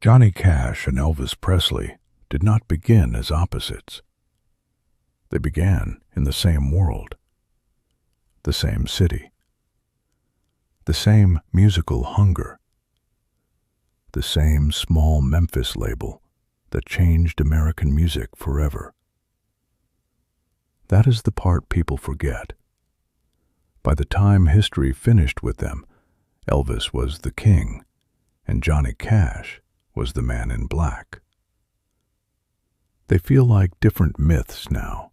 Johnny Cash and Elvis Presley did not begin as opposites. They began in the same world, the same city, the same musical hunger, the same small Memphis label that changed American music forever. That is the part people forget. By the time history finished with them, Elvis was the king, and Johnny Cash was the man in black. They feel like different myths now,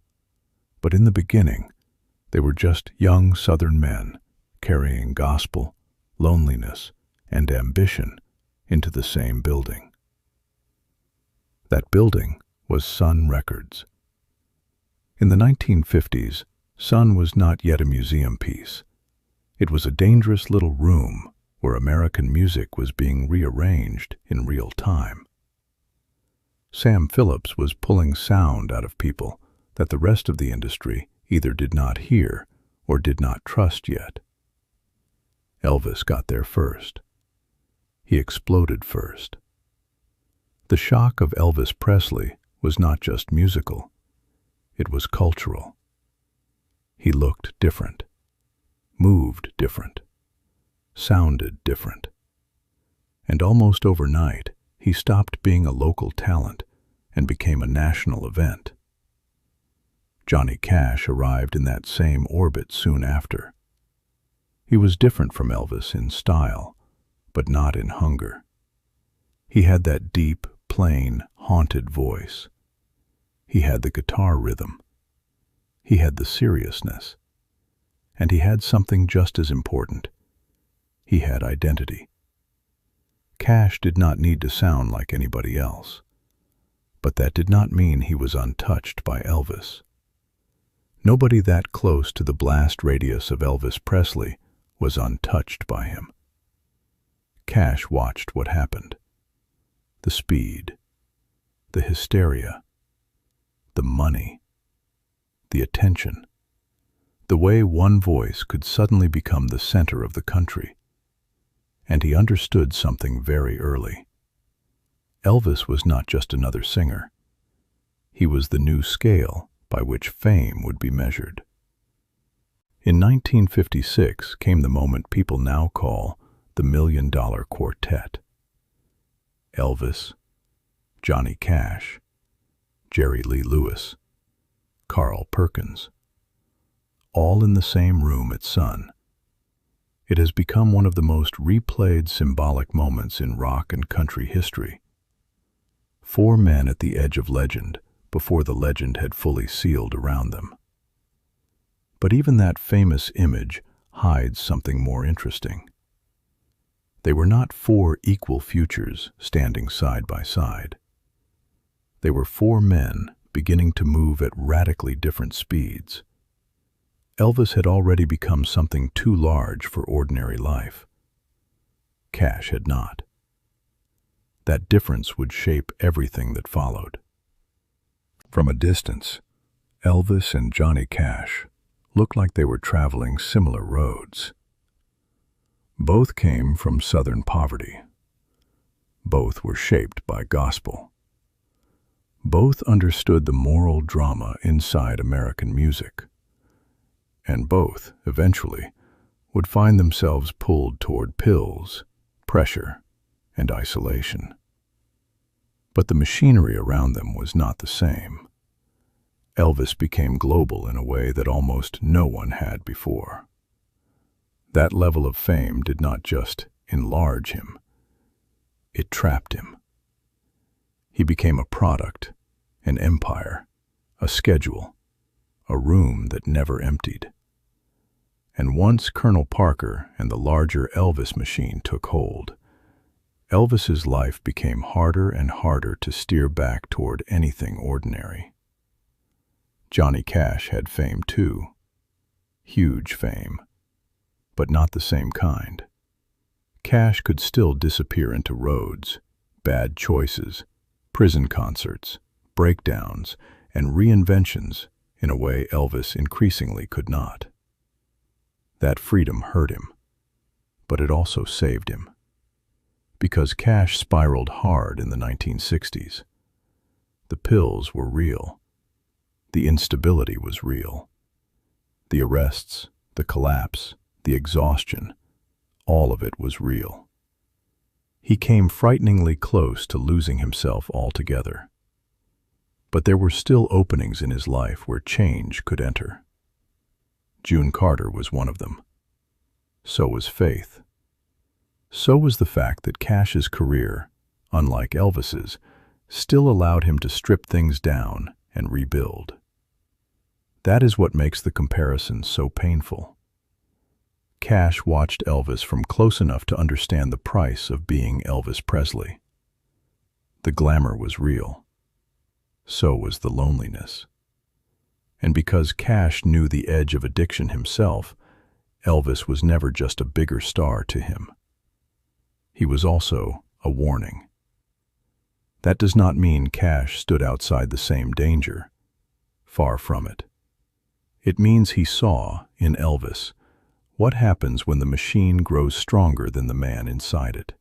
but in the beginning, they were just young Southern men carrying gospel, loneliness, and ambition into the same building. That building was Sun Records. In the 1950s, Sun was not yet a museum piece. It was a dangerous little room where American music was being rearranged in real time. Sam Phillips was pulling sound out of people that the rest of the industry either did not hear or did not trust yet. Elvis got there first. He exploded first. The shock of Elvis Presley was not just musical, it was cultural. He looked different, moved different, sounded different. And almost overnight, he stopped being a local talent and became a national event. Johnny Cash arrived in that same orbit soon after. He was different from Elvis in style, but not in hunger. He had that deep, plain, haunted voice. He had the guitar rhythm. He had the seriousness. And he had something just as important. He had identity. Cash did not need to sound like anybody else. But that did not mean he was untouched by Elvis. Nobody that close to the blast radius of Elvis Presley was untouched by him. Cash watched what happened. The speed, the hysteria, the money, the attention, the way one voice could suddenly become the center of the country. And he understood something very early. Elvis was not just another singer. He was the new scale by which fame would be measured. In 1956 came the moment people now call the Million Dollar Quartet. Elvis, Johnny Cash, Jerry Lee Lewis, Carl Perkins, all in the same room at Sun. It has become one of the most replayed symbolic moments in rock and country history. 4 men at the edge of legend before the legend had fully sealed around them. But even that famous image hides something more interesting. They were not 4 equal futures standing side by side. They were 4 men beginning to move at radically different speeds. Elvis had already become something too large for ordinary life. Cash had not. That difference would shape everything that followed. From a distance, Elvis and Johnny Cash looked like they were traveling similar roads. Both came from Southern poverty. Both were shaped by gospel. Both understood the moral drama inside American music. And both, eventually, would find themselves pulled toward pills, pressure, and isolation. But the machinery around them was not the same. Elvis became global in a way that almost no one had before. That level of fame did not just enlarge him, it trapped him. He became a product, an empire, a schedule, a room that never emptied. And once Colonel Parker and the larger Elvis machine took hold, Elvis's life became harder and harder to steer back toward anything ordinary. Johnny Cash had fame too. Huge fame, but not the same kind. Cash could still disappear into roads, bad choices, prison concerts, breakdowns, and reinventions in a way Elvis increasingly could not. That freedom hurt him, but it also saved him. Because Cash spiraled hard in the 1960s. The pills were real. The instability was real. The arrests, the collapse, the exhaustion, all of it was real. He came frighteningly close to losing himself altogether. But there were still openings in his life where change could enter. June Carter was one of them. So was faith. So was the fact that Cash's career, unlike Elvis's, still allowed him to strip things down and rebuild. That is what makes the comparison so painful. Cash watched Elvis from close enough to understand the price of being Elvis Presley. The glamour was real. So was the loneliness. And because Cash knew the edge of addiction himself, Elvis was never just a bigger star to him. He was also a warning. That does not mean Cash stood outside the same danger. Far from it. It means he saw, in Elvis, what happens when the machine grows stronger than the man inside it.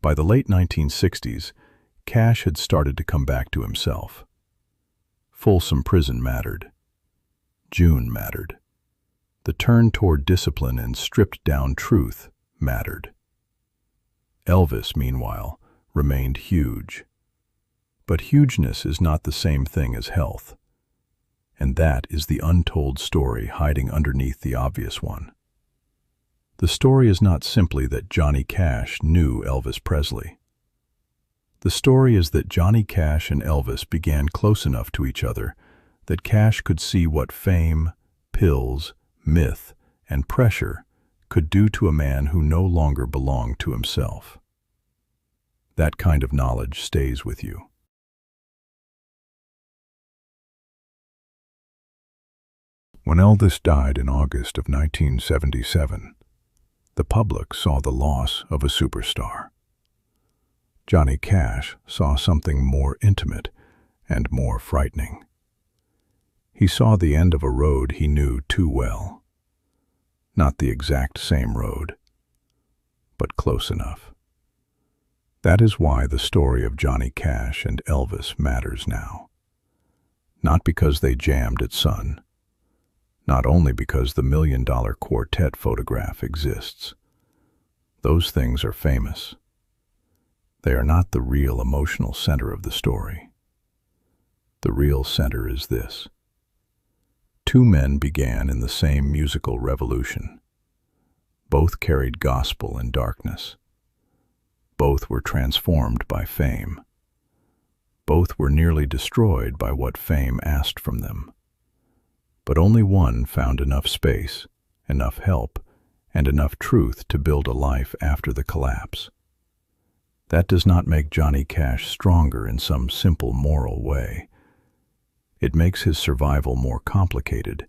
By the late 1960s, Cash had started to come back to himself. Folsom Prison mattered. June mattered. The turn toward discipline and stripped-down truth mattered. Elvis, meanwhile, remained huge. But hugeness is not the same thing as health. And that is the untold story hiding underneath the obvious one. The story is not simply that Johnny Cash knew Elvis Presley. The story is that Johnny Cash and Elvis began close enough to each other that Cash could see what fame, pills, myth, and pressure could do to a man who no longer belonged to himself. That kind of knowledge stays with you. When Elvis died in August of 1977, the public saw the loss of a superstar. Johnny Cash saw something more intimate and more frightening. He saw the end of a road he knew too well. Not the exact same road, but close enough. That is why the story of Johnny Cash and Elvis matters now. Not because they jammed at Sun. Not only because the Million Dollar Quartet photograph exists. Those things are famous. They are not the real emotional center of the story. The real center is this. Two men began in the same musical revolution. Both carried gospel and darkness. Both were transformed by fame. Both were nearly destroyed by what fame asked from them. But only one found enough space, enough help, and enough truth to build a life after the collapse. That does not make Johnny Cash stronger in some simple moral way. It makes his survival more complicated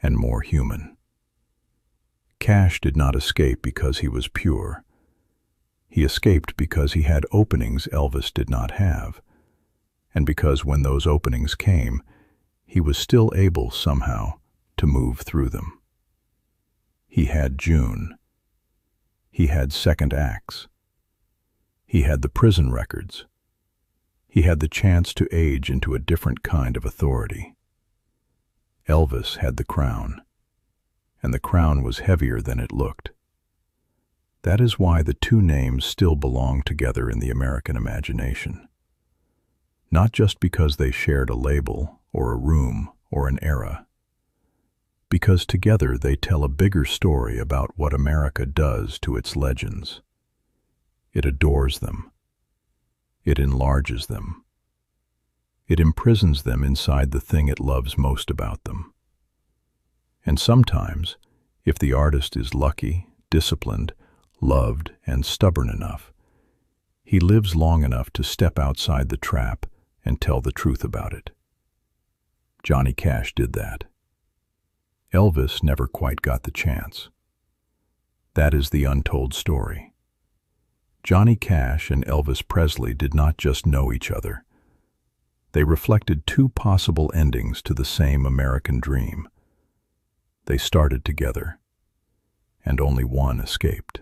and more human. Cash did not escape because he was pure. He escaped because he had openings Elvis did not have, and because when those openings came, he was still able, somehow, to move through them. He had June. He had second acts. He had the prison records. He had the chance to age into a different kind of authority. Elvis had the crown, and the crown was heavier than it looked. That is why the two names still belong together in the American imagination. Not just because they shared a label, or a room, or an era. Because together they tell a bigger story about what America does to its legends. It adores them. It enlarges them. It imprisons them inside the thing it loves most about them. And sometimes, if the artist is lucky, disciplined, loved, and stubborn enough, he lives long enough to step outside the trap and tell the truth about it. Johnny Cash did that. Elvis never quite got the chance. That is the untold story. Johnny Cash and Elvis Presley did not just know each other. They reflected two possible endings to the same American dream. They started together, and only one escaped.